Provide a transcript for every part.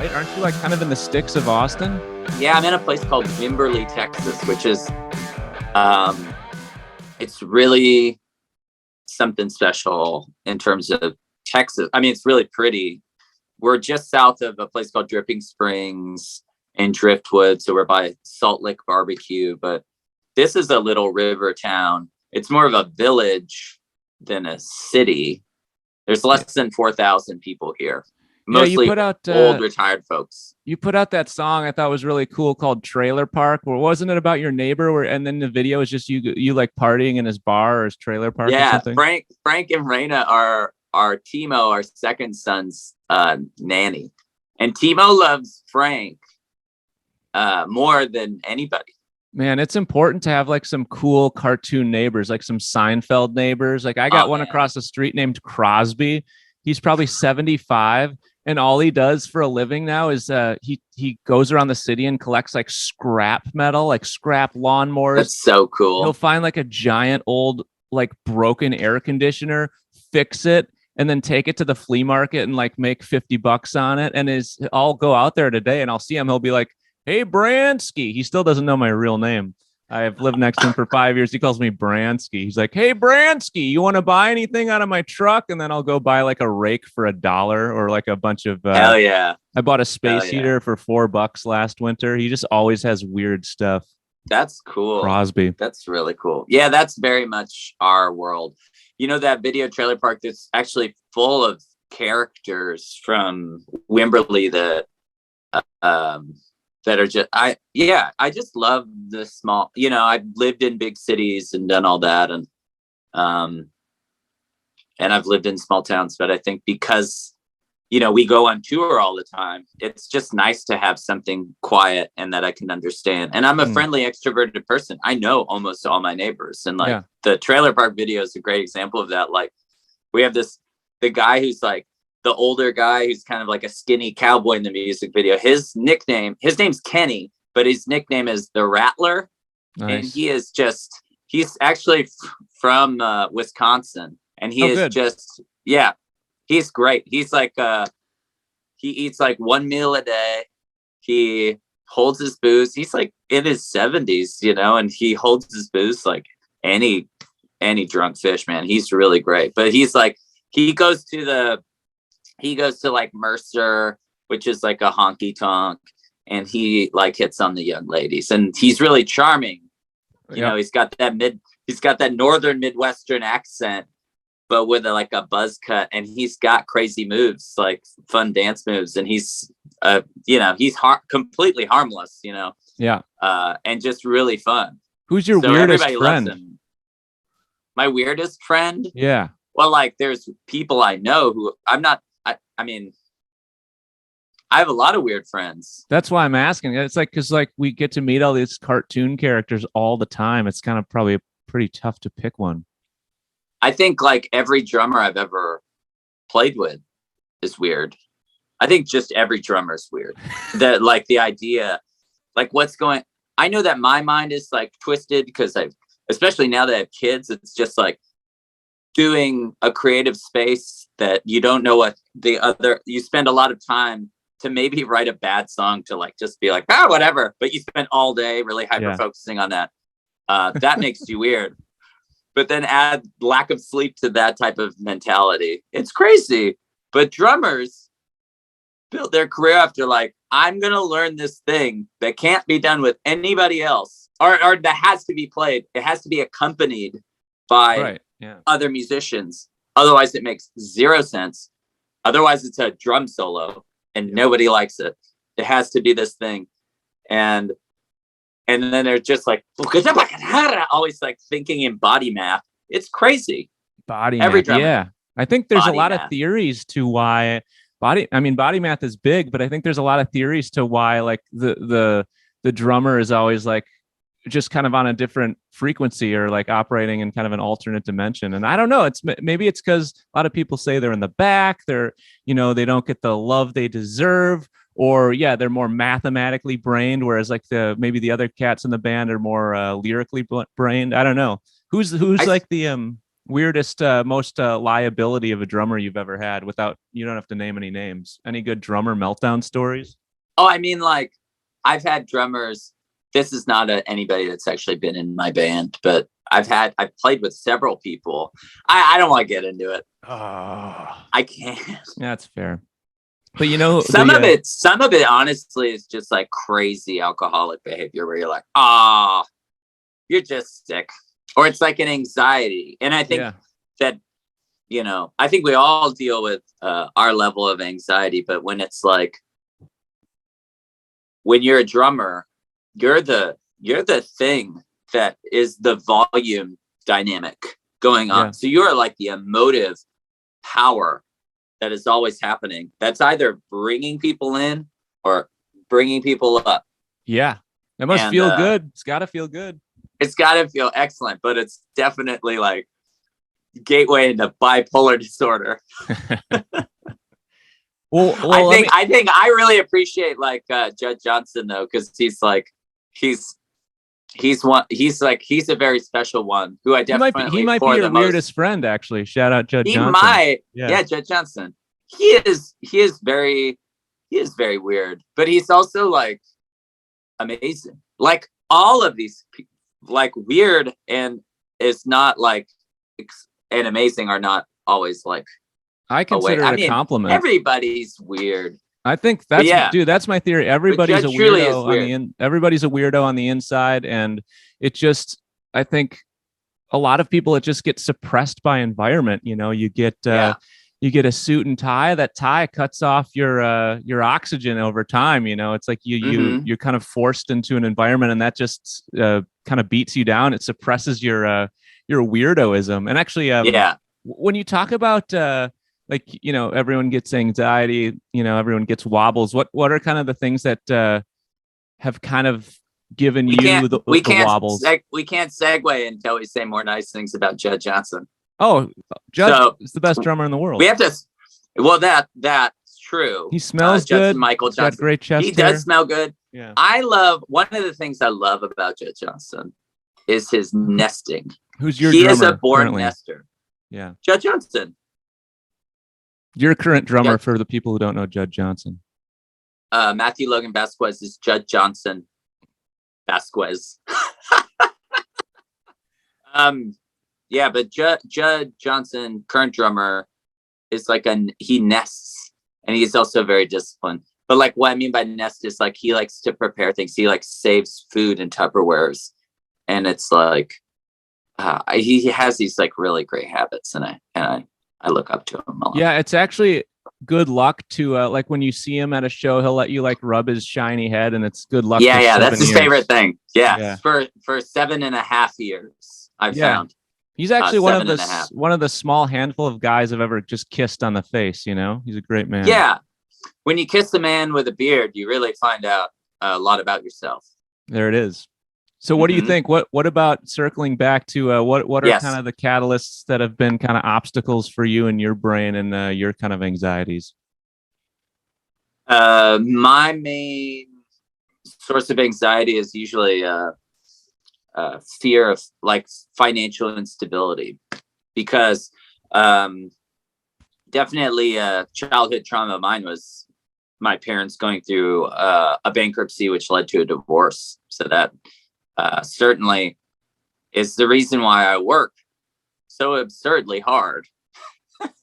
Right? Aren't you like kind of in the sticks of Austin? Yeah, I'm in a place called Wimberley, Texas, which is um, it's really something special in terms of Texas. I mean, it's really pretty. We're just south of a place called Dripping Springs and Driftwood, so we're by Salt Lick Barbecue. But this is a little river town. It's more of a village than a city. There's less than 4,000 people here, Yeah, you mostly put out old retired folks. you put out that song I thought was really cool called Trailer Park. Where wasn't it about your neighbor? Where and then the video is just you like partying in his bar or his trailer park or Yeah, something. Frank and Raina are Timo, our second son's nanny, and Timo loves Frank more than anybody. Man, it's important to have like some cool cartoon neighbors, like some Seinfeld neighbors. Like I got one across the street named Crosby. He's probably 75, and all he does for a living now is he goes around the city and collects like scrap metal, like scrap lawnmowers. That's so cool. He'll find like a giant old like broken air conditioner, fix it, and then take it to the flea market and like make $50 on it. And I'll go out there today and I'll see him. He'll be like, "Hey, Bransky." He still doesn't know my real name. I've lived next to him for 5 years. He calls me Bransky. He's like, "Hey, Bransky, you want to buy anything out of my truck?" And then I'll go buy like a rake for $1 or like a bunch of. Hell yeah! I bought a space heater for $4 last winter. He just always has weird stuff. That's cool. Crosby. That's really cool. Yeah, that's very much our world. You know, that video Trailer Park that's actually full of characters from Wimberley that are just I just love the small, I've lived in big cities and done all that, and I've lived in small towns, but I think because we go on tour all the time, it's just nice to have something quiet and that I can understand. And I'm a friendly, extroverted person. I know almost all my neighbors, and the Trailer Park video is a great example of that. Like, we have the guy who's like the older guy who's kind of like a skinny cowboy in the music video. His name's Kenny, but his nickname is the Rattler. Nice. And he's actually from Wisconsin, and he's great. He's like he eats like one meal a day. He holds his booze. He's like in his 70s, and he holds his booze like any drunk fish, man. He's really great. But he's like, he goes to like Mercer, which is like a honky tonk, and he like hits on the young ladies, and he's really charming. You know, he's got that northern Midwestern accent, but with a buzz cut, and he's got crazy moves, like fun dance moves, and he's completely harmless, and just really fun. Who's your weirdest friend? My weirdest friend? Yeah. Well, like, there's people I know who I'm not. I mean, I have a lot of weird friends. That's why I'm asking. It's like, because like we get to meet all these cartoon characters all the time. It's kind of probably pretty tough to pick one. I think like every drummer I've ever played with is weird. I think just every drummer is weird. That like the idea, like I know that my mind is like twisted because especially now that I have kids, it's just like doing a creative space that you don't know what you spend a lot of time to maybe write a bad song to like just be like, whatever, but you spend all day really hyper focusing on that. That makes you weird. But then add lack of sleep to that type of mentality, it's crazy. But drummers build their career after like, I'm gonna learn this thing that can't be done with anybody else, or that has to be played, it has to be accompanied by other musicians. Otherwise it makes zero sense. Otherwise it's a drum solo and nobody likes it. It has to be this thing. And then they're just like always like thinking in body math. It's crazy. Body math. Yeah. I think there's a lot of theories to why body math is big, but I think there's a lot of theories to why like the drummer is always like just kind of on a different frequency or like operating in kind of an alternate dimension. And I don't know, maybe it's because a lot of people say they're in the back, they don't get the love they deserve, or they're more mathematically brained, whereas like maybe the other cats in the band are more lyrically brained. I don't know who's like the Weirdest, most liability of a drummer you've ever had without, you don't have to name any names. Any good drummer meltdown stories? Oh, I mean, like, I've had drummers. This is not anybody that's actually been in my band, but I've played with several people. I don't want to get into it. Oh, I can't. That's fair. But you know, some of it honestly is just like crazy alcoholic behavior where you're like, you're just sick. Or it's like an anxiety. And I think that, you know, I think we all deal with our level of anxiety, but when it's like, when you're a drummer, you're the thing that is the volume dynamic going on. So you're like the emotive power that is always happening. That's either bringing people in or bringing people up. Yeah. It must feel good. It's got to feel good. It's got to feel excellent, but it's definitely like gateway into bipolar disorder. Well, I think I really appreciate like Judd Johnson though, because he's a very special one who I definitely he might be your weirdest friend actually. Shout out Judd Johnson. He might, yeah, Judd Johnson. He is very weird, but he's also like amazing. Like all of these people, like weird and it's not like and amazing are not always like. I consider it a compliment. Everybody's weird. I think dude, that's my theory. Everybody's a weirdo everybody's a weirdo on the inside. And it just, I think a lot of people, it just gets suppressed by environment. You know, you get a suit and tie. That tie cuts off your oxygen over time. You know, it's like you're kind of forced into an environment and that just kind of beats you down. It suppresses your weirdoism. And actually, when you talk about, like, you know, everyone gets anxiety, you know, everyone gets wobbles. What are kind of the things that have kind of given you the wobbles? We can't segue until we say more nice things about Judd Johnson. Oh, Judd is the best drummer in the world. We have to. Well, that's true. He smells good. Michael Johnson. Got great chest He hair. does smell good. Yeah. One of the things I love about Judd Johnson is his nesting. Who's your drummer? He is a born currently? nester. Yeah. Judd Johnson. Your current drummer, for the people who don't know Judd Johnson. Matthew Logan Vasquez is Judd Johnson Vasquez. But Judd Johnson, current drummer, is like he nests and he's also very disciplined. But like what I mean by nest is like he likes to prepare things. He like saves food in Tupperwares, and it's like he has these like really great habits, and I look up to him a lot. Yeah, it's actually good luck to like when you see him at a show, he'll let you like rub his shiny head, and it's good luck. Yeah, that's his favorite thing. Yeah. For 7.5 years, I've found. He's actually one of the small handful of guys I've ever just kissed on the face. You know, he's a great man. Yeah, when you kiss a man with a beard, you really find out a lot about yourself. There it is. So what do you think? What about circling back to what are kind of the catalysts that have been kind of obstacles for you in your brain and your kind of anxieties? My main source of anxiety is usually fear of like financial instability, because definitely childhood trauma of mine was my parents going through a bankruptcy, which led to a divorce. So that certainly is the reason why I work so absurdly hard.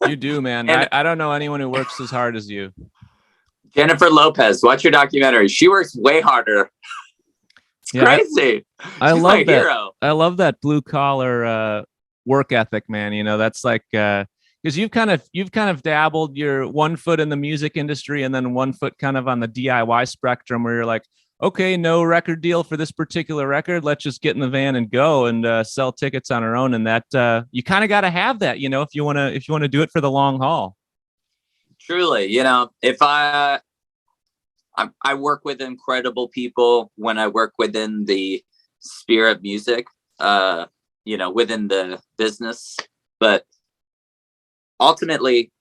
You do, man. I don't know anyone who works as hard as you. Jennifer Lopez, watch your documentary. She works way harder. It's crazy. I love that. Hero. I love that blue collar work ethic, man. You know, that's like because you've kind of dabbled your 1 foot in the music industry and then 1 foot kind of on the DIY spectrum, where you're like, okay, no record deal for this particular record. Let's just get in the van and go and sell tickets on our own. And that you kind of got to have that, you know, if you want to do it for the long haul. Truly, you know, if I work with incredible people when I work within the sphere of music, you know, within the business, but ultimately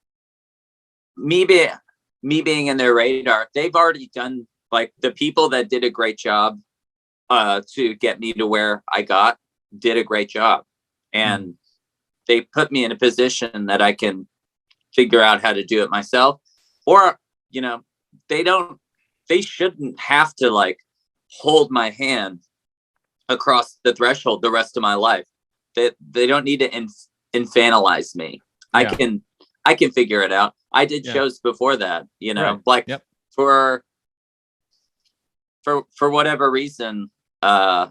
me being in their radar, they've already done. Like the people that did a great job to get me to where I got did a great job. And they put me in a position that I can figure out how to do it myself. Or, you know, they shouldn't have to like hold my hand across the threshold the rest of my life. They don't need to infantilize me. Yeah. I can figure it out. I did shows before that, you know, right. Like for whatever reason, that's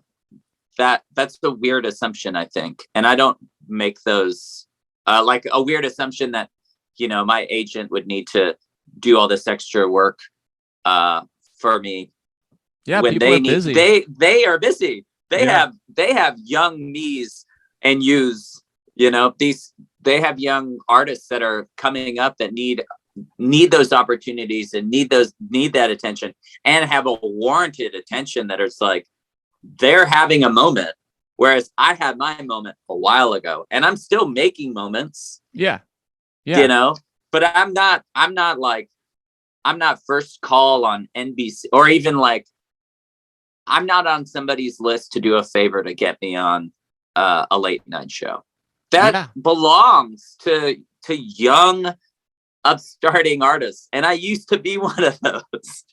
the weird assumption, I think. And I don't make those, like a weird assumption that, you know, my agent would need to do all this extra work, for me. Yeah. When they need, busy. They are busy. They have young me's and you's, you know, they have young artists that are coming up that need those opportunities and need that attention, and have a warranted attention that is like, they're having a moment. Whereas I had my moment a while ago, and I'm still making moments. Yeah. You know, but I'm not first call on NBC, or even like, I'm not on somebody's list to do a favor to get me on a late night show. That belongs to young upstarting artists. And I used to be one of those.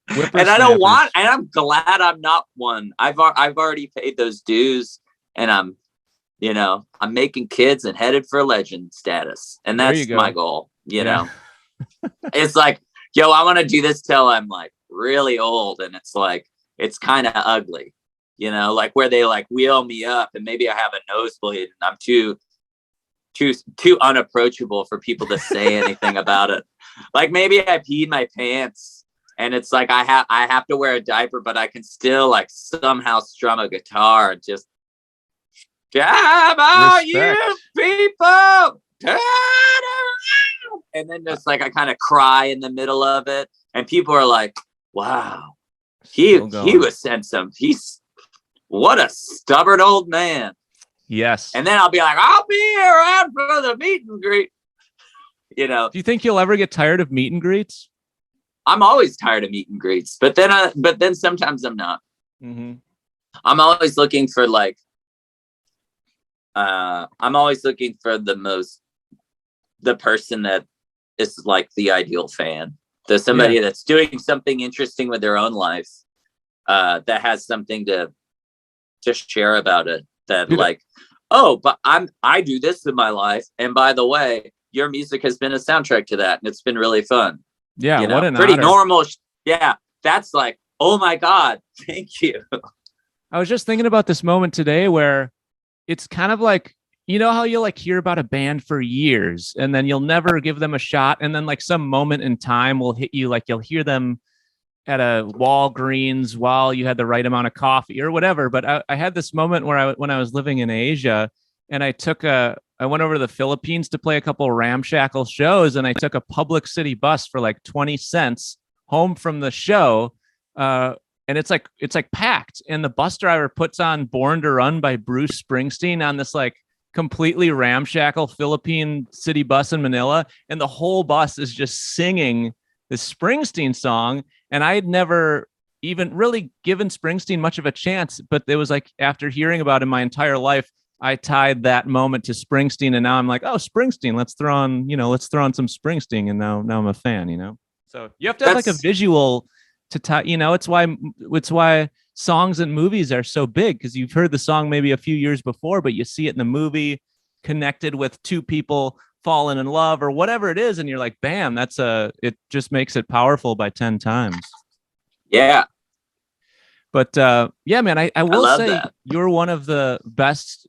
And I don't want, and I'm glad I'm not one. I've already paid those dues, and I'm making kids and headed for legend status. And that's my goal, you know. It's like, yo, I want to do this till I'm like really old. And it's like, it's kind of ugly, you know, like where they like wheel me up and maybe I have a nosebleed and I'm too unapproachable for people to say anything about it. Like maybe I peed my pants and it's like I have to wear a diaper, but I can still like somehow strum a guitar and just, come on, you people, turn around. And then just like I kind of cry in the middle of it, and people are like, wow, he was sent some, what a stubborn old man. Yes. And then I'll be like, I'll be around for the meet and greet. You know. Do you think you'll ever get tired of meet and greets? I'm always tired of meet and greets, but then sometimes I'm not. Mm-hmm. I'm always looking for like, the person that is like the ideal fan. There's somebody that's doing something interesting with their own life, that has something to share about it. That like, oh, but I do this in my life, and by the way, your music has been a soundtrack to that, and it's been really fun. Yeah, you know? What an pretty honor. Normal. Yeah, that's like, oh my God, thank you. I was just thinking about this moment today where it's kind of like, you know how you'll like hear about a band for years and then you'll never give them a shot, and then like some moment in time will hit you, like you'll hear them at a Walgreens while you had the right amount of coffee or whatever. But I had this moment where when I was living in Asia, and I went over to the Philippines to play a couple ramshackle shows, and I took a public city bus for like 20 cents home from the show. And it's like packed, and the bus driver puts on Born to Run by Bruce Springsteen on this like completely ramshackle Philippine city bus in Manila. And the whole bus is just singing this Springsteen song. And I had never even really given Springsteen much of a chance, but it was like, after hearing about him my entire life, I tied that moment to Springsteen, and now I'm like, oh, Springsteen, let's throw on some Springsteen. And now I'm a fan, you know? So you have to have like a visual to tie, you know. It's why songs and movies are so big, because you've heard the song maybe a few years before, but you see it in the movie connected with two people falling in love or whatever it is, and you're like, bam, it just makes it powerful by 10 times. Yeah. But yeah, man, I will say that you're one of the best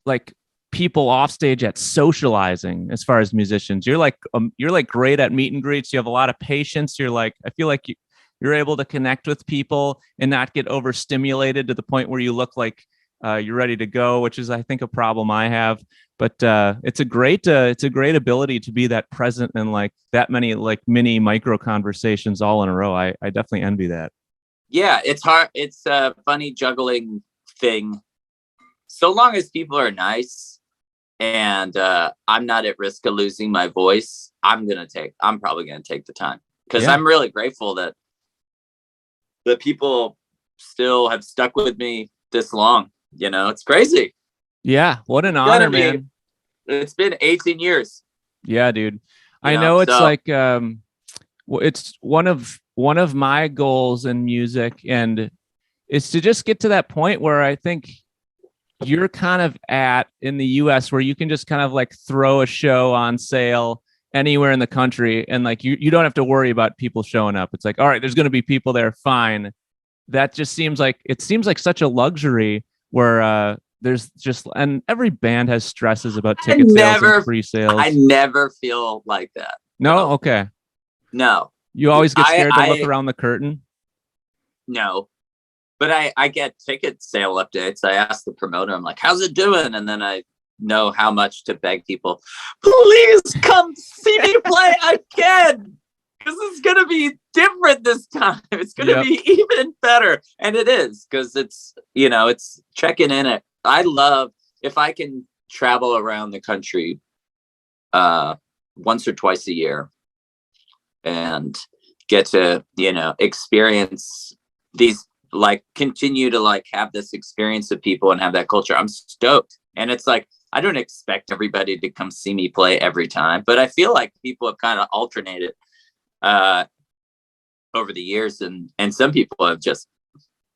like people off stage at socializing as far as musicians. You're like great at meet and greets. You have a lot of patience. You're like, I feel like you're able to connect with people and not get overstimulated to the point where you look like you're ready to go, which is, I think, a problem I have. But it's a great ability to be that present and like that many like mini micro conversations all in a row. I definitely envy that. Yeah, it's hard. It's a funny juggling thing. So long as people are nice and I'm not at risk of losing my voice, I'm probably gonna take the time, because I'm really grateful that people still have stuck with me this long. You know, it's crazy. Yeah, what an honor, man. It's been 18 years. Yeah, dude. I know it's like it's one of my goals in music, and it's to just get to that point where I think you're kind of at in the US where you can just kind of like throw a show on sale anywhere in the country, and like you don't have to worry about people showing up. It's like, all right, there's going to be people there, fine. That just seems like such a luxury where there's just, and every band has stresses about ticket sales and pre-sales. I never feel like that. No? Okay. No. You always get scared to look around the curtain? No. But I get ticket sale updates. I ask the promoter, I'm like, how's it doing? And then I know how much to beg people, please come see me play again. Because it's going to be different this time. It's going to be even better. And it is, because it's, it's checking in it. I love if I can travel around the country once or twice a year and get to, experience these, like continue to like have this experience of people and have that culture. I'm stoked. And it's like, I don't expect everybody to come see me play every time, but I feel like people have kind of alternated over the years, and some people have just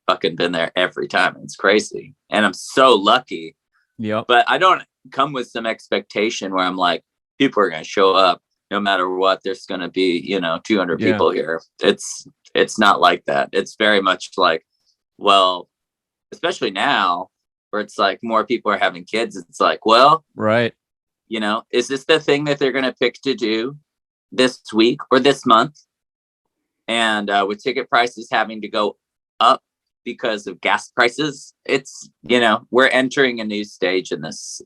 fucking been there every time. It's crazy. And I'm so lucky. Yeah. But I don't come with some expectation where I'm like, people are going to show up no matter what. There's going to be, 200 people here. It's not like that. It's very much like, well, especially now where it's like more people are having kids. It's like, well, right. Is this the thing that they're going to pick to do this week or this month? And with ticket prices having to go up because of gas prices, it's, we're entering a new stage in this,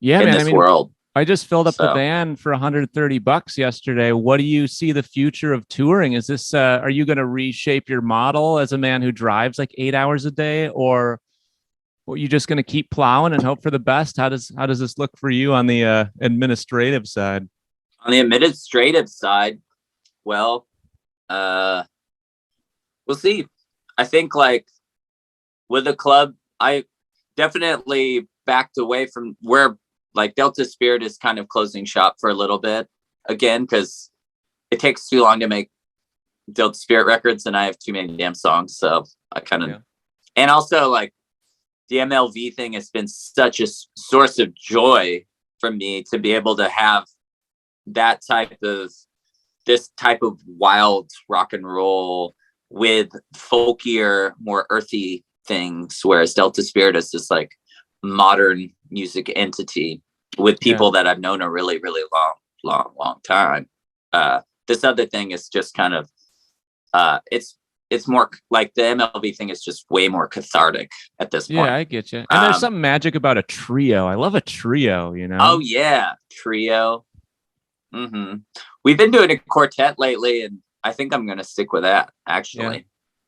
world. I just filled up the van for $130 yesterday. What do you see the future of touring? Is this, are you going to reshape your model as a man who drives like 8 hours a day, or are you just going to keep plowing and hope for the best? How does this look for you on the administrative side? On the administrative side, well, we'll see. I think like with the club, I definitely backed away from where like Delta Spirit is kind of closing shop for a little bit again, because it takes too long to make Delta Spirit records and I have too many damn songs. So I kind of, and also like the MLV thing has been such a source of joy for me to be able to have this type of wild rock and roll with folkier, more earthy things, whereas Delta Spirit is just like modern music entity with people that I've known a really, really long time. This other thing is just kind of it's more like the MLB thing is just way more cathartic at this point. Yeah, I get you. And there's something magic about a trio. I love a trio, Oh yeah, trio. Mm-hmm. We've been doing a quartet lately, and I think I'm going to stick with that actually,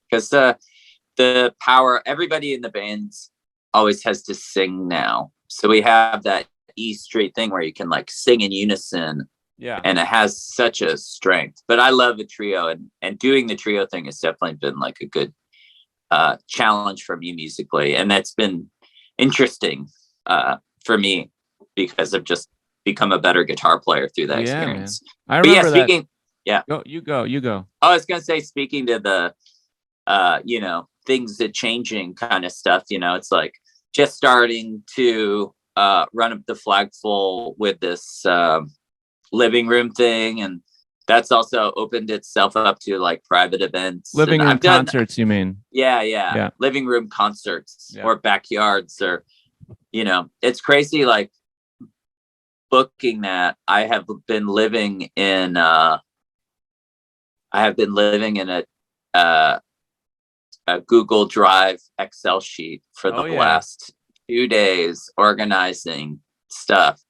because the power, everybody in the bands always has to sing now. So we have that E Street thing where you can like sing in unison. Yeah. And it has such a strength. But I love a trio, and doing the trio thing has definitely been like a good challenge for me musically. And that's been interesting for me because I've just become a better guitar player through that experience. Man. I remember speaking, You go. I was going to say, speaking to the, things that changing kind of stuff, it's like just starting to run up the flagpole with this living room thing, and that's also opened itself up to like private events, living room concerts. You mean? Yeah. Living room concerts or backyards, or it's crazy. Like booking that, I have been living in a Google Drive Excel sheet for the last 2 days organizing stuff.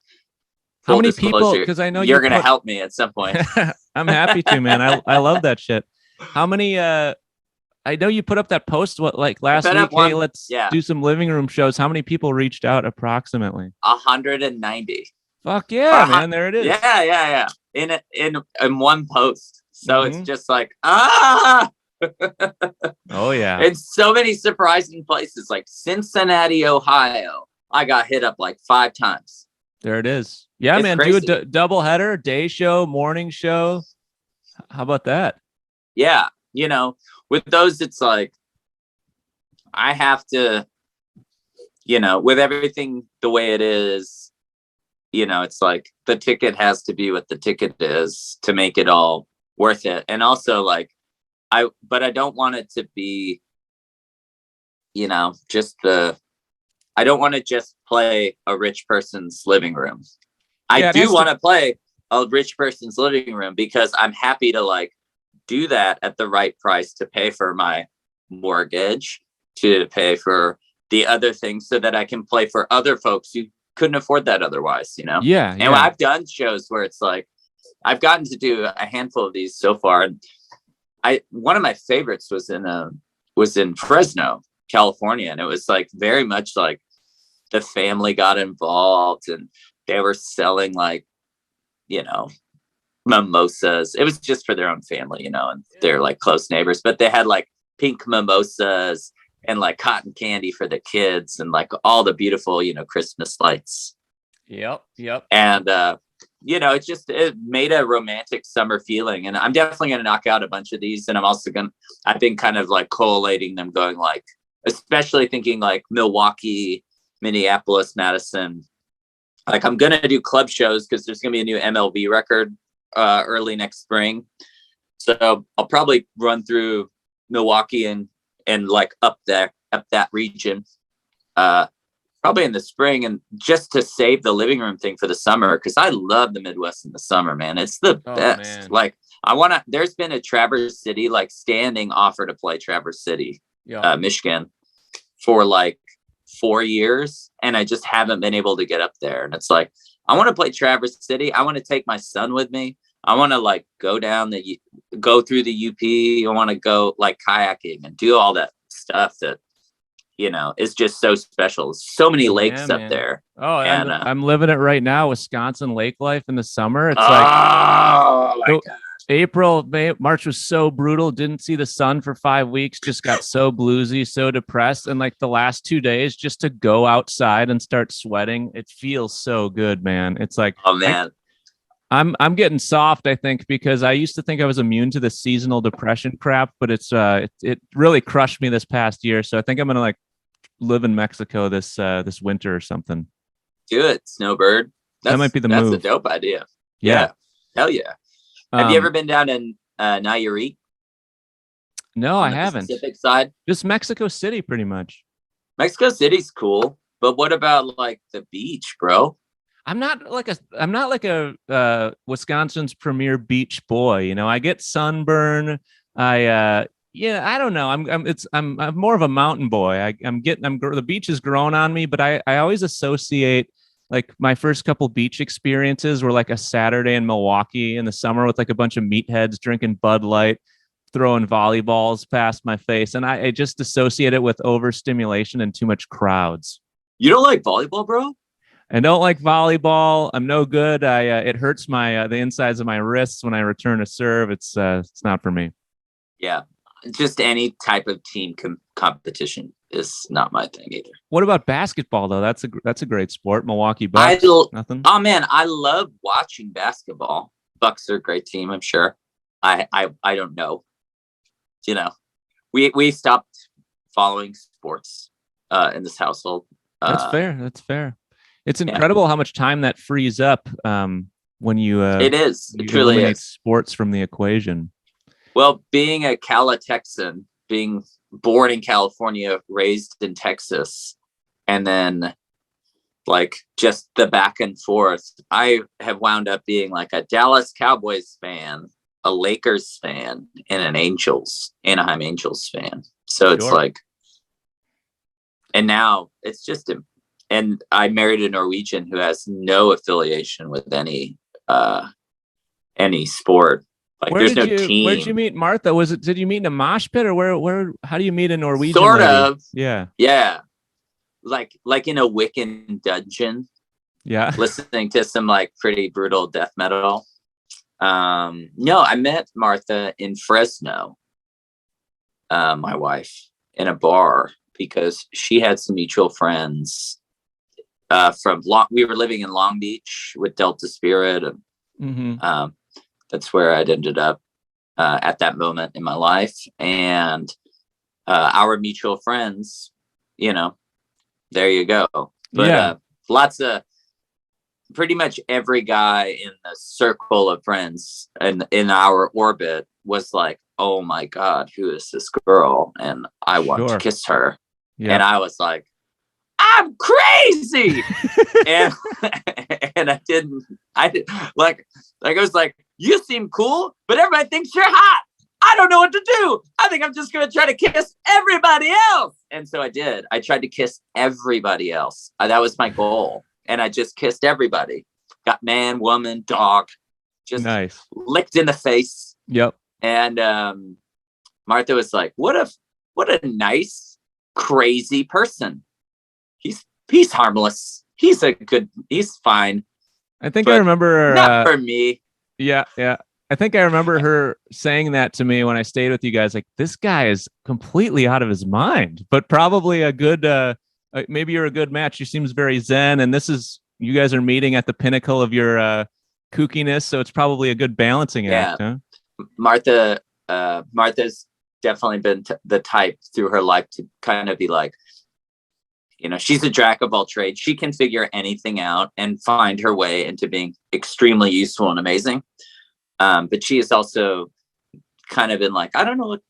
How many people? Because I know you're going to help me at some point. I'm happy to, man. I love that shit. How many? I know you put up that post like last week. Hey, let's do some living room shows. How many people reached out approximately? 190. Fuck yeah, man! There it is. Yeah. In one post. So it's just like Oh yeah. In so many surprising places like Cincinnati, Ohio, I got hit up like 5 times. There it is. Yeah, It's man. crazy. Do a double header, day show, morning show. How about that? Yeah. You know, with those, it's like, I have to, you know, with everything the way it is, you know, it's like the ticket has to be what the ticket is to make it all worth it. And also like, but I don't want it to be, you know, I don't want to just play a rich person's living room. I do want to play a rich person's living room because I'm happy to like do that at the right price to pay for my mortgage, to pay for the other things so that I can play for other folks who couldn't afford that otherwise, you know? Yeah. And I've done shows where it's like, I've gotten to do a handful of these so far. And one of my favorites was in Fresno, California. And it was like very much like the family got involved and they were selling like, you know, mimosas. It was just for their own family, you know, and they're like close neighbors, but they had like pink mimosas and like cotton candy for the kids and like all the beautiful, you know, Christmas lights. Yep. And, you know, it made a romantic summer feeling. And I'm definitely going to knock out a bunch of these. And I've been kind of like collating them, going like, especially thinking like Milwaukee, Minneapolis, Madison. Like I'm going to do club shows because there's going to be a new MLB record early next spring. So I'll probably run through Milwaukee and like up that region probably in the spring, and just to save the living room thing for the summer, because I love the Midwest in the summer, man. It's the best. Man. Like there's been a Traverse City like standing offer to play Traverse City, Michigan for like 4 years, and I just haven't been able to get up there. And it's like, I want to play Traverse City. I want to take my son with me. I want to like go through the UP. I want to go like kayaking and do all that stuff that, you know, is just so special. So many lakes up there. Oh, and I'm living it right now. Wisconsin lake life in the summer. It's April, May, March was so brutal. Didn't see the sun for 5 weeks. Just got so bluesy, so depressed. And like the last 2 days, just to go outside and start sweating, it feels so good, man. It's like, oh man. I'm getting soft, I think, because I used to think I was immune to the seasonal depression crap, but it really crushed me this past year. So I think I'm gonna like live in Mexico this winter or something. Do it, Snowbird. That might be the move. That's a dope idea. Yeah. Hell yeah. Have you ever been down in Nayarit? No, I haven't. Pacific side? Just Mexico City, pretty much. Mexico City's cool, but what about like the beach, bro? I'm not like a Wisconsin's premier beach boy. You know, I get sunburn. I don't know. I'm more of a mountain boy. The beach is growing on me, but I always associate like my first couple beach experiences were like a Saturday in Milwaukee in the summer with like a bunch of meatheads drinking Bud Light, throwing volleyballs past my face. And I just associate it with overstimulation and too much crowds. You don't like volleyball, bro? I don't like volleyball. I'm no good. It hurts my the insides of my wrists when I return a serve. It's not for me. Yeah, just any type of team competition is not my thing either. What about basketball though? That's a great sport. Milwaukee Bucks. Nothing. Oh man, I love watching basketball. Bucks are a great team. I'm sure. I don't know. You know, we stopped following sports in this household. That's fair. It's incredible how much time that frees up when you it truly eliminate sports from the equation. Well, being a Cali-Texan, being born in California, raised in Texas, and then like just the back and forth, I have wound up being like a Dallas Cowboys fan, a Lakers fan, and an Anaheim Angels fan. So it's like, and now it's just and I married a Norwegian who has no affiliation with any sport. Like there's no team. Where did you meet Martha? Did you meet in a mosh pit or where how do you meet a Norwegian sort lady? of? Yeah. Yeah. Like in a Wiccan dungeon. Yeah. Listening to some like pretty brutal death metal. No, I met Martha in Fresno, my wife, in a bar because she had some mutual friends we were living in Long Beach with Delta Spirit, and that's where I'd ended up at that moment in my life. And our mutual friends, there you go. But lots of, pretty much every guy in the circle of friends and in our orbit was like, oh my God, who is this girl? And I want to kiss her. Yeah. And I was like, I'm crazy. and I didn't like I was like, you seem cool, but everybody thinks you're hot. I don't know what to do. I think I'm just going to try to kiss everybody else. And so I did. I tried to kiss everybody else. That was my goal. And I just kissed everybody. Got man, woman, dog. Just licked in the face. Yep. And Martha was like, what a nice, crazy person. He's harmless. He's fine. I think I remember. Not for me. Yeah. Yeah. I think I remember her saying that to me when I stayed with you guys. Like, this guy is completely out of his mind, but probably a good, maybe you're a good match. She seems very zen, and you guys are meeting at the pinnacle of your kookiness. So it's probably a good balancing act. Huh? Martha's definitely been the type through her life to kind of be like, she's a jack of all trades. She can figure anything out and find her way into being extremely useful and amazing. But she has also kind of been like, I don't know what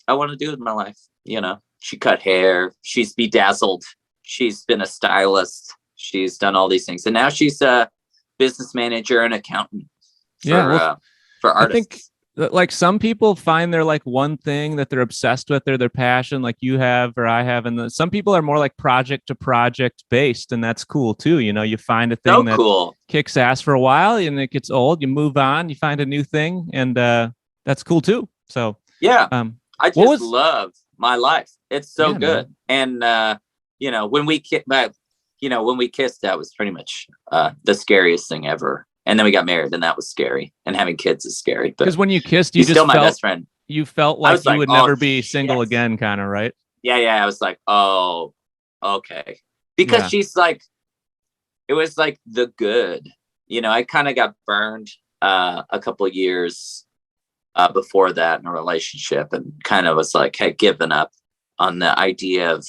I want to do with my life. She cut hair. She's bedazzled. She's been a stylist. She's done all these things. And now she's a business manager and accountant for artists. I think like some people find their like one thing that they're obsessed with, or their passion, like you have or I have. And some people are more like project to project based, and that's cool too. You find a thing that kicks ass for a while and it gets old. You move on, you find a new thing, and that's cool too. So yeah, I just love my life. It's so good. Man. And when we kissed, that was pretty much the scariest thing ever. And then we got married, and that was scary. And having kids is scary. Because when you kissed, you just still my best friend. You felt like you would never be single again, kind of, right? Yeah. I was like, oh, okay. Because she's like, it was like the good. I kind of got burned a couple of years before that in a relationship, and kind of was like, had given up on the idea of,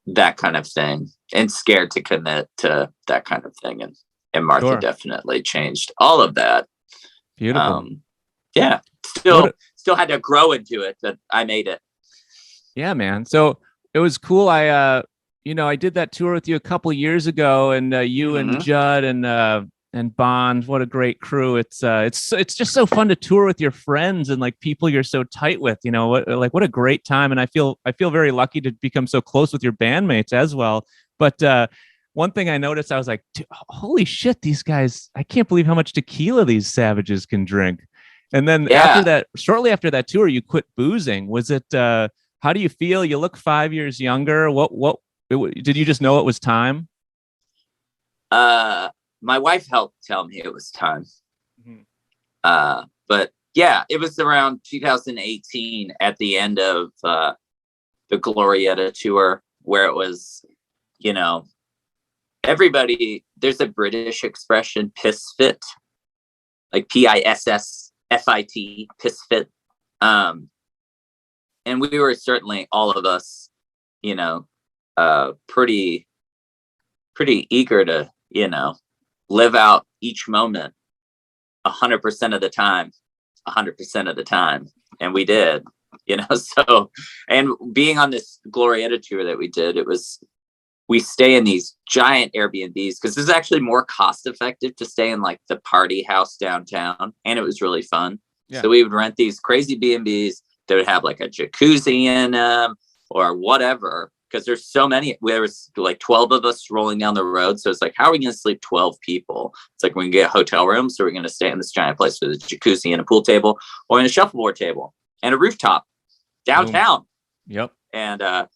that kind of thing, and scared to commit to that kind of thing. And Martha definitely changed all of that. Beautiful. Still had to grow into it, but I made it. Yeah, man. So it was cool. I did that tour with you a couple of years ago, and you and Judd and Bond, what a great crew. It's just so fun to tour with your friends and like people you're so tight with, what a great time. And I feel very lucky to become so close with your bandmates as well. But one thing I noticed, I was like, holy shit, these guys, I can't believe how much tequila these savages can drink. And then shortly after that tour, you quit boozing. Was it, how do you feel? You look 5 years younger. What did you just know it was time? My wife helped tell me it was time. But yeah, it was around 2018 at the end of the Glorietta tour, where it was, everybody, there's a British expression, piss fit, like PISSFIT, piss fit. And we were certainly, all of us, pretty eager to, live out each moment 100% of the time, 100% of the time. And we did, so, and being on this Glorietta tour that we did, we stay in these giant Airbnbs because it's actually more cost effective to stay in like the party house downtown. And it was really fun. Yeah. So we would rent these crazy B&Bs that would have like a jacuzzi in them or whatever. Because there's so many, there was like 12 of us rolling down the road. So it's like, how are we going to sleep 12 people? It's like, we can get hotel rooms. So we're going to stay in this giant place with a jacuzzi and a pool table or in a shuffleboard table and a rooftop downtown. Boom. Yep. And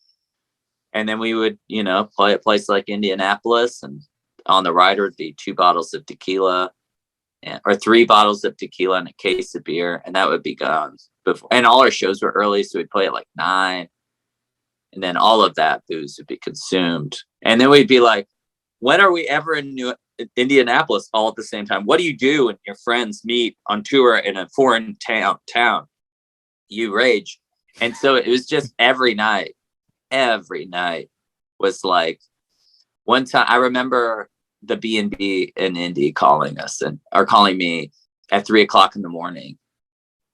then we would, play at a place like Indianapolis, and on the rider would be 2 bottles of tequila or 3 bottles of tequila and a case of beer. And that would be gone before. And all our shows were early. So we'd play at like 9. And then all of that booze would be consumed. And then we'd be like, when are we ever in Indianapolis all at the same time? What do you do when your friends meet on tour in a foreign town? You rage. And so it was just every night was like, one time I remember the B&B in Indy calling me at 3:00 in the morning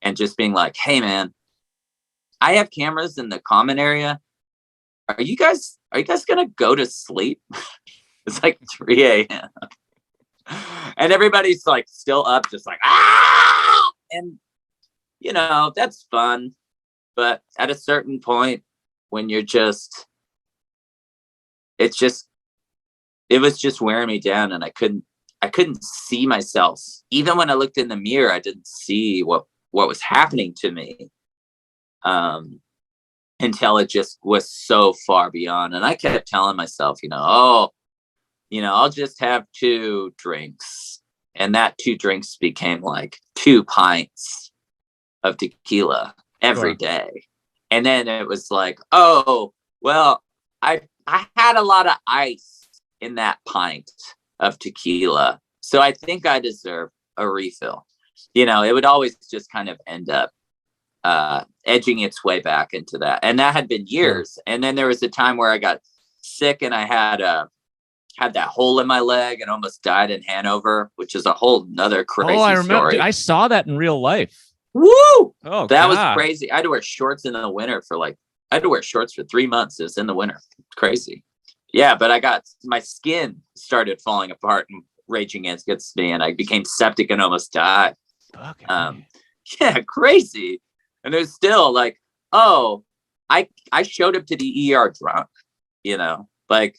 and just being like, hey man, I have cameras in the common area. Are you guys gonna go to sleep? It's like 3 a.m. and everybody's like still up, just like, ah! And that's fun. But at a certain point when you're just, it was just wearing me down, and I couldn't see myself. Even when I looked in the mirror, I didn't see what was happening to me. Until it just was so far beyond. And I kept telling myself, I'll just have 2 drinks. And that 2 drinks became like 2 pints of tequila every day. And then it was like, oh, well, I had a lot of ice in that pint of tequila. So I think I deserve a refill. It would always just kind of end up edging its way back into that. And that had been years. And then there was a time where I got sick and I had that hole in my leg and almost died in Hanover, which is a whole nother crazy I remember. story. I saw that in real life. Woo! Oh, that God. was crazy. I had to wear shorts in the winter I had to wear shorts for 3 months. It was in the winter. Crazy. Yeah, but my skin started falling apart and raging against me, and I became septic and almost died. Okay. Yeah, crazy. And it was still like, oh, I showed up to the ER drunk, like,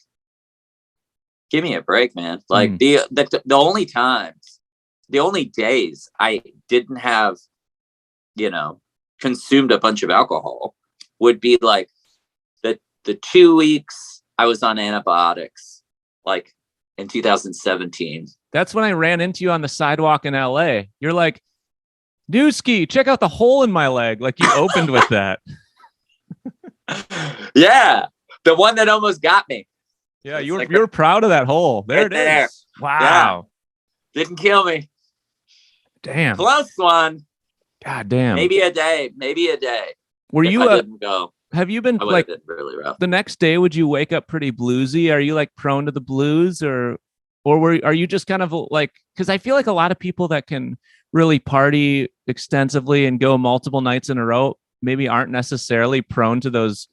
give me a break, man. Like the only times, the only days I didn't have, consumed a bunch of alcohol would be like the 2 weeks I was on antibiotics, like in 2017. That's when I ran into you on the sidewalk in LA. You're like, Newski, check out the hole in my leg. Like, you opened with that. Yeah. The one that almost got me. Yeah. You were proud of that hole. There it is. There. Wow. Yeah. Didn't kill me. Damn. Close one. God damn. Maybe a day. Were you didn't go? Have you been like really rough? The next day, would you wake up pretty bluesy? Are you like prone to the blues, or are you just kind of like, because I feel like a lot of people that can really party extensively and go multiple nights in a row maybe aren't necessarily prone to those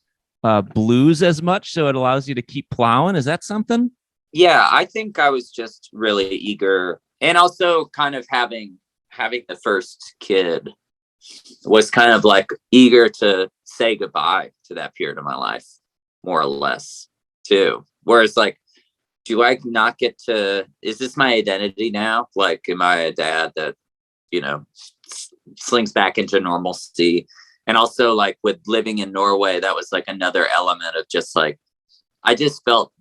blues as much. So it allows you to keep plowing. Is that something? Yeah, I think I was just really eager, and also kind of having the first kid was kind of like eager to say goodbye to that period of my life, more or less, too. Whereas, like, do I not get to, is this my identity now? Like, am I a dad that, slings back into normalcy? And also, like, with living in Norway, that was like another element of just like, I just felt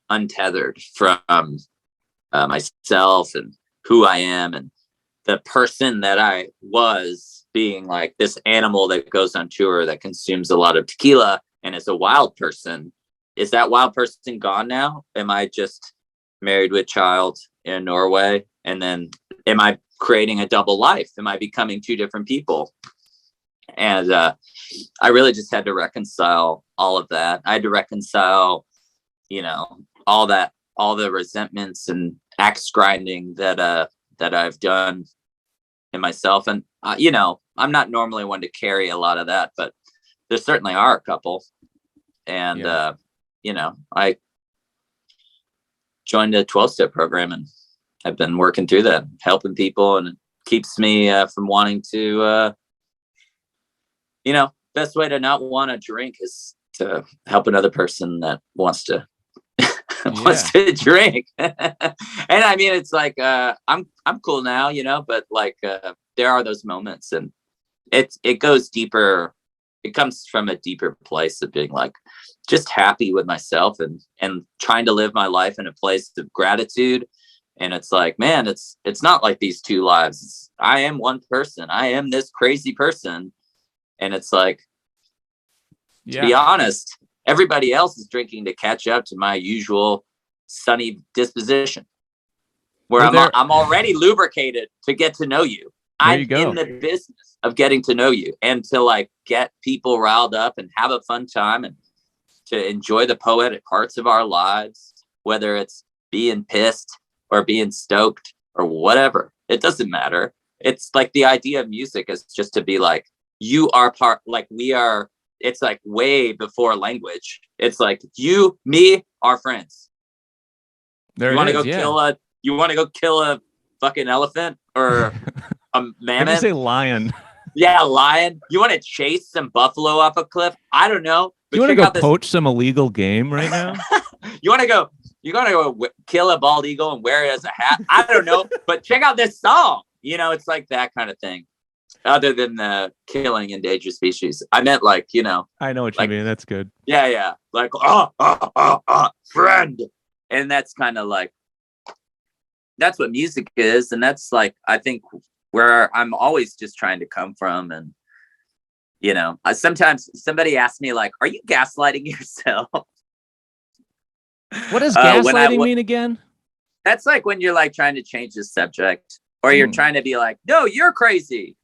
untethered from myself and who I am, and the person that I was, being like this animal that goes on tour that consumes a lot of tequila and is a wild person. Is that wild person gone now? Am I just married with child in Norway? And then am I creating a double life? Am I becoming 2 different people? And I really just had to reconcile all of that. I had to reconcile, all the resentments and axe grinding that I've done in myself. And I'm not normally one to carry a lot of that, but there certainly are a couple. And I joined a 12-step program and I've been working through that, helping people, and it keeps me from wanting to best way to not want to drink is to help another person that wants to wants to drink. And I mean, it's like I'm cool now, but like there are those moments, and it goes deeper. It comes from a deeper place of being like just happy with myself and trying to live my life in a place of gratitude. And it's like, man, it's not like these 2 lives. I am one person. I am this crazy person. And it's like, to be honest, Everybody else is drinking to catch up to my usual sunny disposition, where I'm already lubricated to get to know you. I'm in the business of getting to know you and to like get people riled up and have a fun time and to enjoy the poetic parts of our lives, whether it's being pissed or being stoked or whatever. It doesn't matter. It's like the idea of music is just to be like, you are part, like we are. It's like way before language. It's like you, me, our friends. You want to go kill a fucking elephant or a mammoth? How do you say lion? Yeah, lion. You want to chase some buffalo off a cliff? I don't know. You want to go poach some illegal game right now? You want to go kill a bald eagle and wear it as a hat? I don't know. But check out this song. You know, it's like that kind of thing. Other than the killing endangered species, I meant like, you know. I know what you mean. That's good. Yeah. Like, friend. And that's kind of like, that's what music is. And that's like, I think where I'm always just trying to come from. And, you know, sometimes somebody asks me like, are you gaslighting yourself? What does gaslighting mean again? That's like when you're like trying to change the subject or you're trying to be like, no, you're crazy.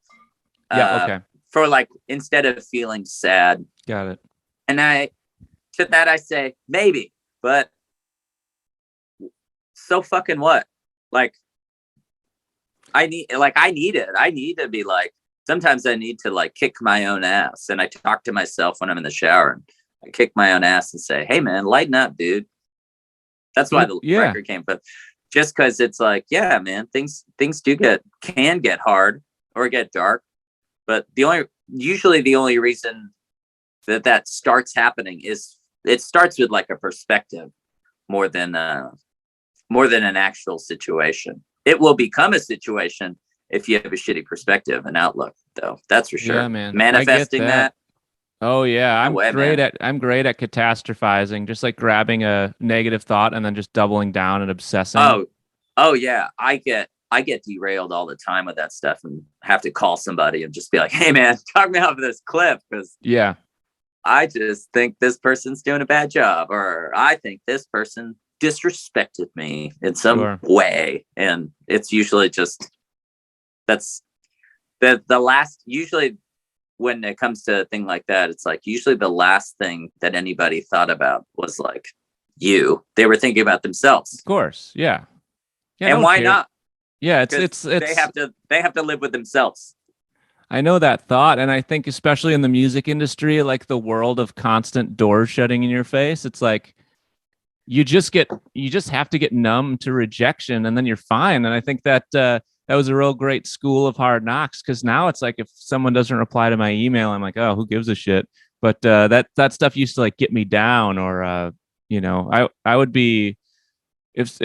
Yeah. Okay. For like, instead of feeling sad. Got it. And to that I say, maybe, but so fucking what? Like, I need it. I need to be like, sometimes I need to like kick my own ass. And I talk to myself when I'm in the shower and I kick my own ass and say, hey man, lighten up, dude. That's why the record came. But just because it's like, yeah, man, things can get hard or get dark. But usually the only reason that starts happening is it starts with like a perspective more than an actual situation. It will become a situation if you have a shitty perspective and outlook, though. That's for sure. Yeah, man. Manifesting that. Oh yeah, I'm great at catastrophizing, just like grabbing a negative thought and then just doubling down and obsessing. Oh yeah, I get derailed all the time with that stuff and have to call somebody and just be like, hey man, talk me off of this cliff because I just think this person's doing a bad job, or I think this person disrespected me in some way. And it's usually just that's the last, usually when it comes to a thing like that, it's like usually the last thing that anybody thought about was like they were thinking about themselves. Of course. Yeah. And why not? Yeah, it's they have to live with themselves. I know that thought, and I think especially in the music industry, like the world of constant doors shutting in your face, it's like you just have to get numb to rejection, and then you're fine. And I think that that was a real great school of hard knocks, because now it's like if someone doesn't reply to my email, I'm like, oh, who gives a shit? But that stuff used to like get me down, or you know, I would be if.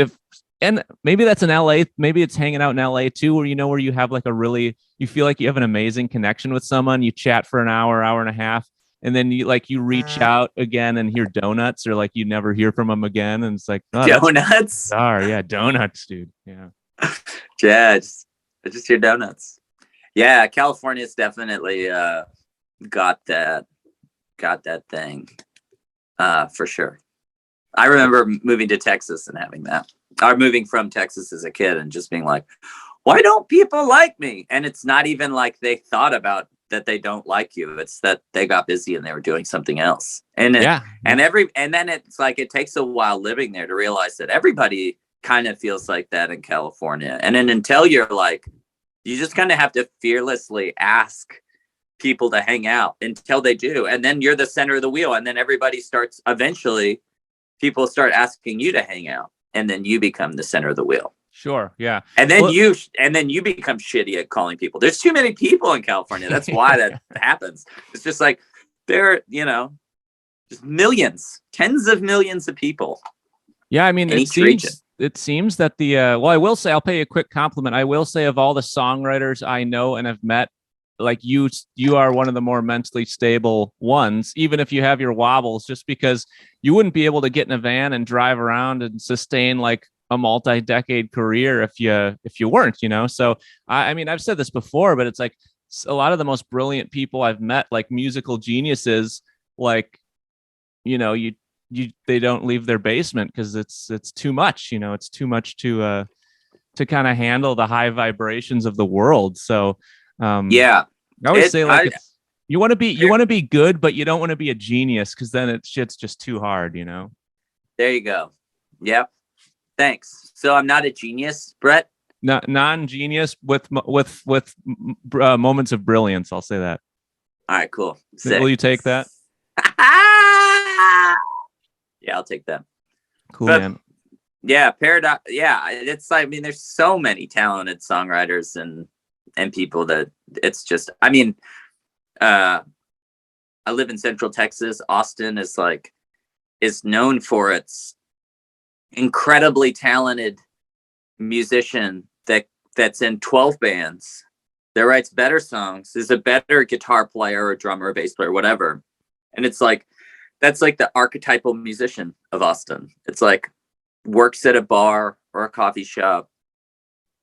And maybe that's in LA. Maybe it's hanging out in LA too, where you have like you feel like you have an amazing connection with someone. You chat for an hour and a half, and then you reach out again and hear donuts, or like you never hear from them again. And it's like, oh, donuts. Yeah, donuts, dude. Yeah. Yeah, I just hear donuts. Yeah, California's definitely got that thing for sure. I remember moving to Texas and having that. Or moving from Texas as a kid and just being like, why don't people like me? And it's not even like they thought about that they don't like you. It's that they got busy and they were doing something else. And and then it's like it takes a while living there to realize that everybody kind of feels like that in California. And then until you're like, you just kind of have to fearlessly ask people to hang out until they do. And then you're the center of the wheel. And then eventually people start asking you to hang out. And then you become the center of the wheel. Sure. Yeah. And then you become shitty at calling people. There's too many people in California. That's why that happens. It's just like there, just millions, tens of millions of people. Yeah. I mean, it seems that I will say, I'll pay you a quick compliment. I will say, of all the songwriters I know and have met, like you are one of the more mentally stable ones, even if you have your wobbles, just because you wouldn't be able to get in a van and drive around and sustain like a multi-decade career if you weren't, So I mean, I've said this before, but it's like a lot of the most brilliant people I've met, like musical geniuses, like, they don't leave their basement because it's too much. It's too much to kind of handle the high vibrations of the world. So yeah, I always say like you want to be good, but you don't want to be a genius because then shit's just too hard. There you go. Yep. Thanks. So I'm not a genius, Brett. Non-genius with moments of brilliance. I'll say that. All right, cool. Sick. Will you take that? Yeah, I'll take that. Cool, man. Yeah, paradox. Yeah, it's like, I mean, there's so many talented songwriters and people that it's just. I mean, I live in Central Texas. Austin is known for its incredibly talented musician that's in 12 bands, that writes better songs, is a better guitar player or drummer or bass player, whatever. And it's like, that's like the archetypal musician of Austin. It's like works at a bar or a coffee shop,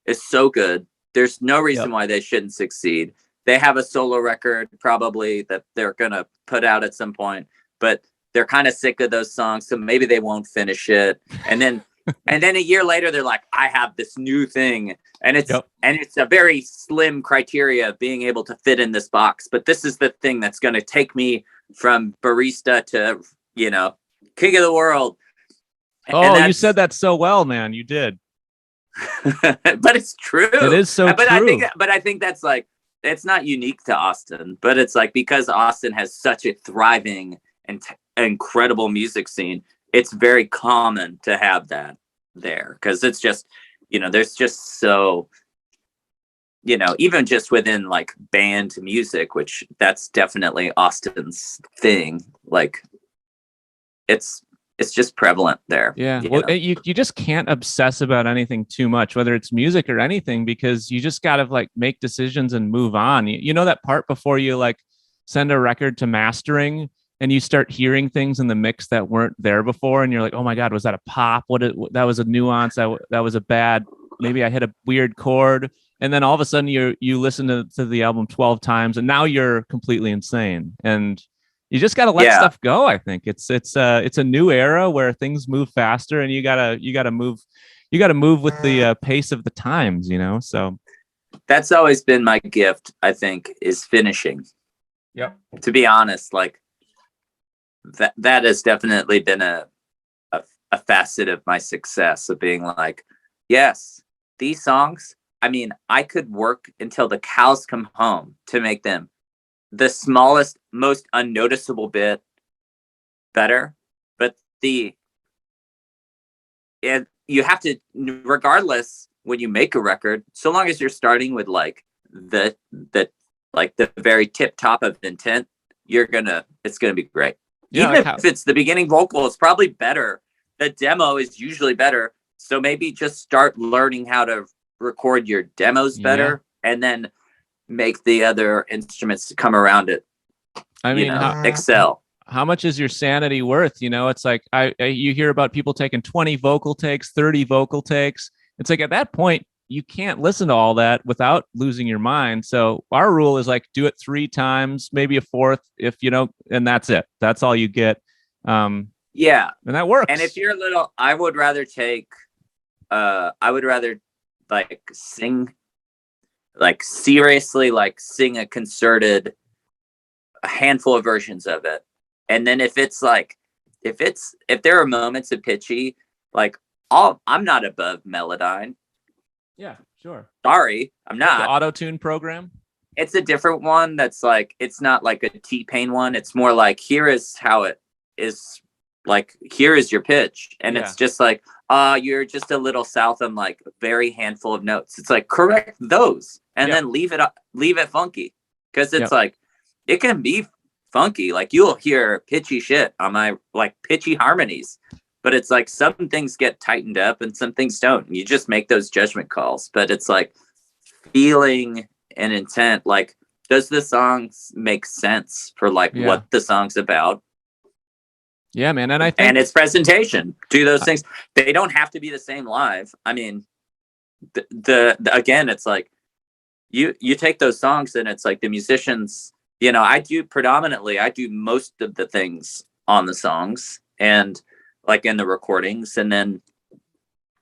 is so good. There's no reason why they shouldn't succeed. They have a solo record probably that they're going to put out at some point, but they're kind of sick of those songs. So maybe they won't finish it. And then a year later, they're like, I have this new thing. And it's a very slim criteria of being able to fit in this box. But this is the thing that's going to take me from barista to, king of the world. Oh, you said that so well, man. You did. But it's true. It is so true. I think that's like, it's not unique to Austin, but it's like, because Austin has such a thriving and incredible music scene, it's very common to have that there, because it's just, there's just so, even just within like band music, which that's definitely Austin's thing. Like it's just prevalent there. Yeah. Well, you just can't obsess about anything too much, whether it's music or anything, because you just got to like make decisions and move on. You know that part before you like send a record to mastering and you start hearing things in the mix that weren't there before, and you're like, oh my God, was that a pop? That was a nuance. That was a bad, maybe I hit a weird chord. And then all of a sudden you listen to the album 12 times and now you're completely insane. And you just got to let stuff go. I think it's a new era where things move faster, and you gotta move with the pace of the times, so that's always been my gift, I think, is finishing. Yep. To be honest, like, that has definitely been a facet of my success, of being like, yes, these songs, I mean, I could work until the cows come home to make them the smallest, most unnoticeable bit better. But you have to, regardless, when you make a record, so long as you're starting with like the very tip top of intent, it's gonna be great. Yeah, even if it's the beginning vocal, it's probably better. The demo is usually better. So maybe just start learning how to record your demos better, and then make the other instruments to come around it. I mean, excel. How much is your sanity worth? It's like you hear about people taking 20 vocal takes, 30 vocal takes. It's like at that point, you can't listen to all that without losing your mind. So our rule is like, do it 3 times, maybe a 4th, if and that's it. That's all you get. And that works. And if you're a little, I would rather like sing, like seriously, like sing a concerted, a handful of versions of it. And then if there are moments of pitchy, like I'm not above Melodyne. Yeah, sure. Sorry, I'm not. The auto-tune program? It's a different one that's like, it's not like a T-Pain one. It's more like, here is how it is, like, here is your pitch. And it's just like, you're just a little south on like a very handful of notes. It's like, correct those and then leave it funky. Because it's like, it can be funky. Like, you'll hear pitchy shit on my like pitchy harmonies. But it's like, some things get tightened up and some things don't. You just make those judgment calls. But it's like feeling and intent. Like, does the songs make sense for like what the song's about? Yeah, man. And its presentation. Do those things. They don't have to be the same live. I mean, again, it's like you take those songs and it's like the musicians, I do most of the things on the songs and like in the recordings, and then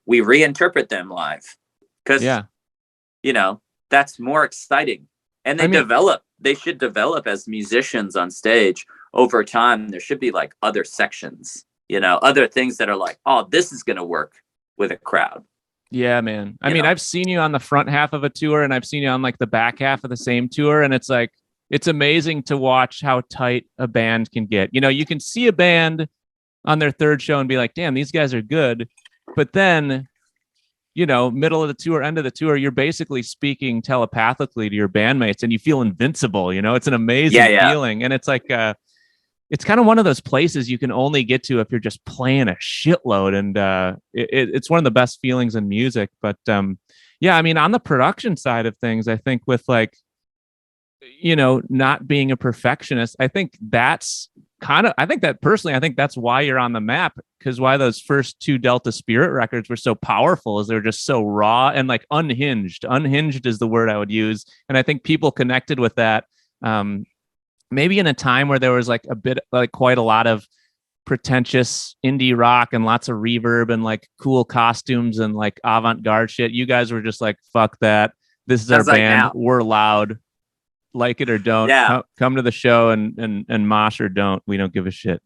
we reinterpret them live because that's more exciting. And they should develop as musicians on stage over time. There should be like other sections, other things that are like, oh, this is going to work with a crowd. Yeah, man. I mean, I've seen you on the front half of a tour and I've seen you on like the back half of the same tour. And it's like, it's amazing to watch how tight a band can get. You can see a band on their third show and be like, damn, these guys are good. But then, middle of the tour, end of the tour, you're basically speaking telepathically to your bandmates and you feel invincible. It's an amazing feeling. And it's like, it's kind of one of those places you can only get to if you're just playing a shitload. And it's one of the best feelings in music. But I mean, on the production side of things, I think with like, not being a perfectionist, I think that's I think that's why you're on the map, because why those first two Delta Spirit records were so powerful is they're just so raw and like unhinged. Unhinged is the word I would use. And I think people connected with that. Maybe in a time where there was like a bit, like quite a lot of pretentious indie rock and lots of reverb and like cool costumes and like avant-garde shit. You guys were just like, fuck that. This is our band. We're loud. Like it or don't. Come to the show and mosh or don't. We don't give a shit,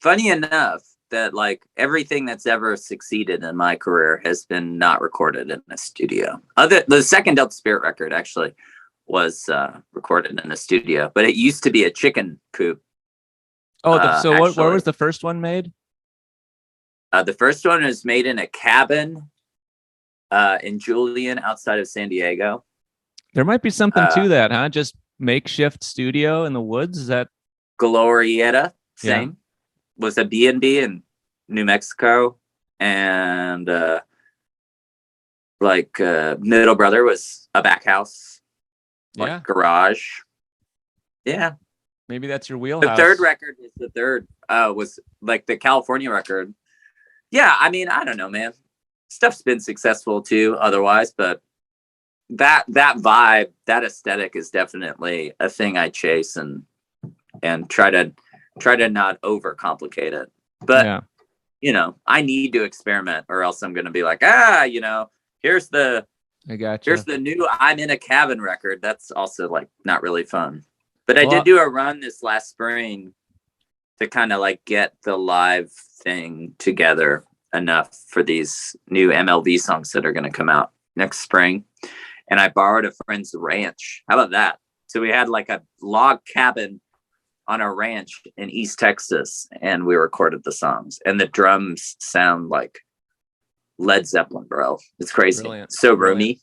Funny enough that like everything that's ever succeeded in my career has been not recorded in a studio. The second Delta Spirit record actually was recorded in a studio, but it used to be a chicken coop. Where was the first one made? The first one was made in a cabin in Julian outside of San Diego. There might be something to that, huh? Just makeshift studio in the woods. Is that Glorieta? Same. Was a B&B in New Mexico, and Middle Brother was a back house, garage. Yeah, maybe that's your wheelhouse. The third record was like the California record. Yeah, I mean, I don't know, man. Stuff's been successful too, otherwise, but that vibe, that aesthetic is definitely a thing I chase and try to not overcomplicate it. But I need to experiment, or else I'm going to be like, here's the new I'm in a cabin record. That's also like not really fun. But I did do a run this last spring to kind of like get the live thing together enough for these new MLV songs that are going to come out next spring. And I borrowed a friend's ranch. How about that? So we had like a log cabin on a ranch in East Texas, and we recorded the songs. And the drums sound like Led Zeppelin, bro. It's crazy. Brilliant. So roomy.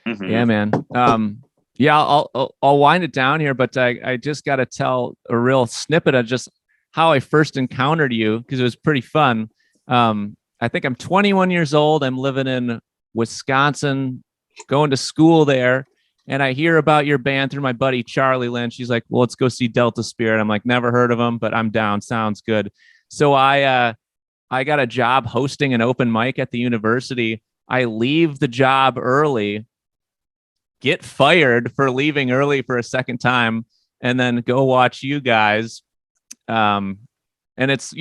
Mm-hmm. Yeah, man. I'll wind it down here, but I just got to tell a real snippet of just how I first encountered you, because it was pretty fun. I think I'm 21 years old. I'm living in Wisconsin, going to school there, and I hear about your band through my buddy Charlie Lynch. He's like, well, let's go see Delta Spirit. I'm like, never heard of them, but I'm down. Sounds good. So I got a job hosting an open mic at the university. I leave the job early, get fired for leaving early for a second time, and then go watch you guys. And it's,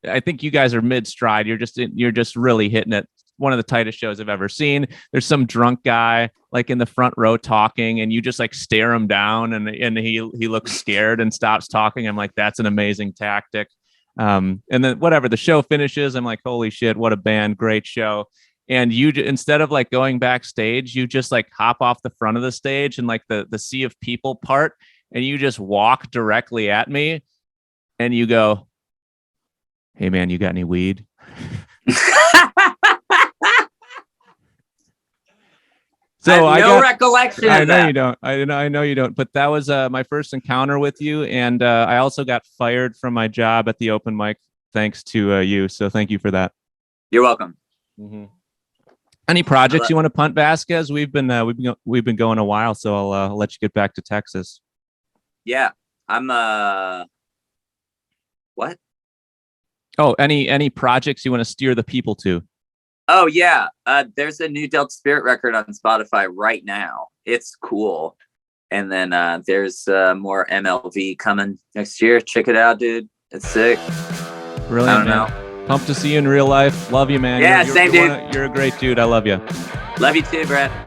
I think you guys are mid stride. You're just really hitting it. One of the tightest shows I've ever seen. There's some drunk guy like in the front row talking, and you just like stare him down, and he looks scared and stops talking. I'm like, that's an amazing tactic. And then whatever, the show finishes, I'm like, holy shit, what a band, great show. And you, instead of like going backstage, you just like hop off the front of the stage and like the sea of people part, and you just walk directly at me, and you go, hey man, you got any weed? So I got no recollection. I know you don't. I know you don't. But that was my first encounter with you, and I also got fired from my job at the open mic thanks to you. So thank you for that. You're welcome. Mm-hmm. Any projects you want to punt, Vasquez? We've been going a while, so I'll let you get back to Texas. Yeah, I'm. What? Oh, any projects you want to steer the people to? Oh yeah, there's a new Delta Spirit record on Spotify right now. It's cool. And then there's more MLV coming next year. Check it out, dude. It's sick. Brilliant, I don't know. Pumped to see you in real life. Love you, man. Yeah, same dude. You're a great dude. I love you. Love you too, Brett.